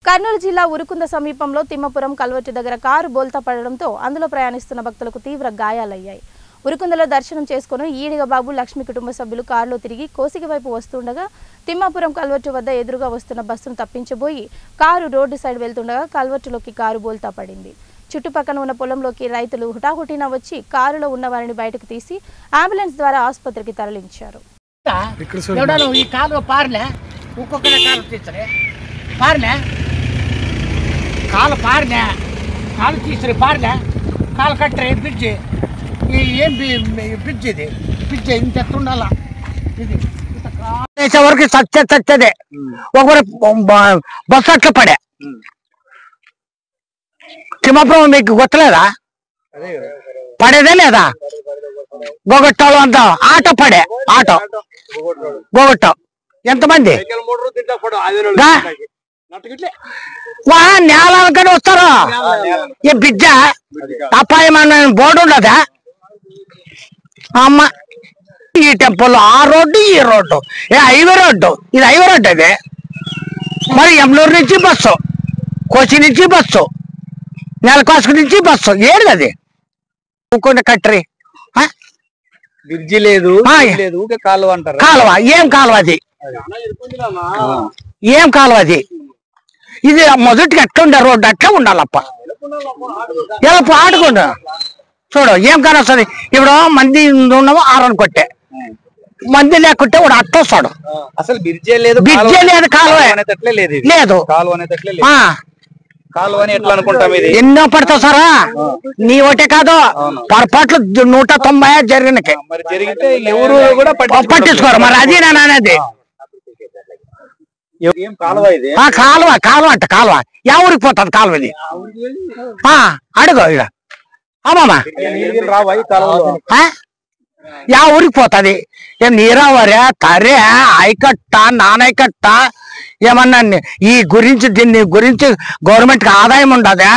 కర్నూలు జిల్లా ఉరుకుంద సమీపంలో తిమ్మపురం కల్వర్టు దగ్గర కారు బోల్తా పడడంతో అందులో ప్రయాణిస్తున్న భక్తులకు తీవ్ర గాయాలయ్యాయి. ఉరుకుందలో దర్శనం చేసుకుని ఈడిగ బాబు లక్ష్మి కుటుంబ సభ్యులు కారులో తిరిగి కోసిగి వైపు వస్తుండగా తిమ్మపురం కల్వర్టు వద్ద ఎదురుగా వస్తున్న బస్సును తప్పించబోయి కారు రోడ్డు సైడ్ వెళ్తుండగా కల్వర్టులోకి కారు బోల్తా పడింది. చుట్టుపక్కన ఉన్న పొలంలోకి రైతులు హుటాహుటిన వచ్చి కారులో ఉన్న వారిని బయటకు తీసి అంబులెన్స్ ద్వారా ఆసుపత్రికి తరలించారు. కాలు తీసి పారలే కాలు కట్టరే బ్రిడ్జి ఏం బ్రిడ్జ్ ఇది బ్రిడ్జ్ ఇంత ఉండాల ఇది వరకు చచ్చేదే ఒకరు బస్సు అట్లా పడే తిమ్మపురం మీకు గుర్తులేదా పడేదే లేదా గోగొట్టాలు అంతా ఆటో పడే ఆటో గోగొట్ట ఎంతమంది నేలకని వస్తారు ఈ బిడ్డ అపాయమైన బోర్డు ఉండదా అమ్మ ఈ టెంపుల్ ఆ రోడ్డు ఈ రోడ్డు హైవే రోడ్డు ఇది హైవే రోడ్డు అది మరి ఎమ్లూరు నుంచి బస్సు కోచి నుంచి బస్సు నెలకోసకు నుంచి బస్సు ఏడు అది ఇంకొన్ని కట్టరి బ్రిడ్జి లేదు కాలువ అంటారు కాలువ ఏం కాలువ అది ఏం కాలువ అది ఇది మొదటికి ఎట్లా ఉండే రోడ్డు అట్లా ఉండాలప్ప ఎలా ఆడుకుండా చూడు ఏం కాని వస్తుంది ఇప్పుడు మంది ఉన్నాము ఆరని కొట్టే మంది లేకుంటే వాడు అట్ట వస్తాడు అసలు బ్రిడ్జే లేదు కాలువ లేదు కాలువ అని ఎట్లా అనుకుంటాం ఇది ఎన్నో పడతావు సారా నీ ఒకటే కాదు పొరపాట్లు 190 జరిగినకి మరి జరిగితే ఎవరు కూడా పట్టించుకోరు మరి అది నేను అనేది కాలువ కాలువ అంట కాలువ యా ఊరికి పోతుంది కాలువ ఇది అడుగు ఇక అమ్మా యా ఊరికి పోతుంది ఏం నీరావరి తరే ఐకట్ట నానైకట్ట ఏమన్నా ఈ గురించి దీన్ని గురించి గవర్నమెంట్ కి ఆదాయం ఉండదా